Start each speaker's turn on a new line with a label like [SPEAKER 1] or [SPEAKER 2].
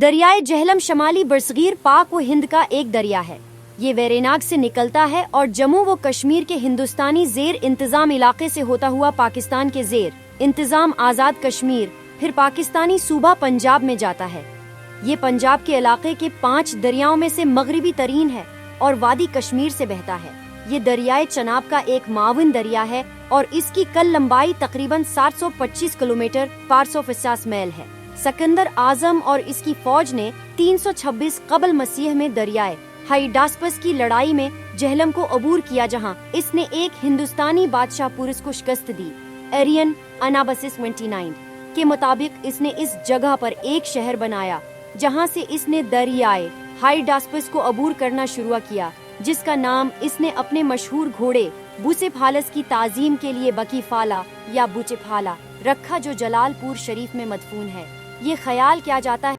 [SPEAKER 1] दरियाए जहलम शमाली बरसगीर पाक व हिंद का एक दरिया है। ये वेरेनाग से निकलता है और जम्मू व कश्मीर के हिंदुस्तानी जेर इंतजाम इलाके से होता हुआ पाकिस्तान के जेर इंतजाम आज़ाद कश्मीर फिर पाकिस्तानी सूबा पंजाब में जाता है। ये पंजाब के इलाके के 5 दरियाओं में से मगरिबी तरीन है और वादी कश्मीर से बहता है। ये दरियाए चनाब का एक माविन दरिया है और इसकी कल लंबाई तकरीबन 725 किलोमीटर 550 मील है। सिकंदर आजम और इसकी फौज ने 326 कबल मसीह में दरियाए हाइडास्पस की लड़ाई में जहलम को अबूर किया, जहां इसने एक हिंदुस्तानी बादशाह पुरुष को शिकस्त दी। एरियन अनाबसिस 29 के मुताबिक इसने इस जगह पर एक शहर बनाया जहां से इसने दरियाए हाइडास्पस को अबूर करना शुरू किया, जिसका नाम इसने अपने मशहूर घोड़े बुसेफालस की ताजीम के लिए बकीफाला या बुचेफाला रखा, जो जलालपुर शरीफ में मदफून है। ये ख्याल किया जाता है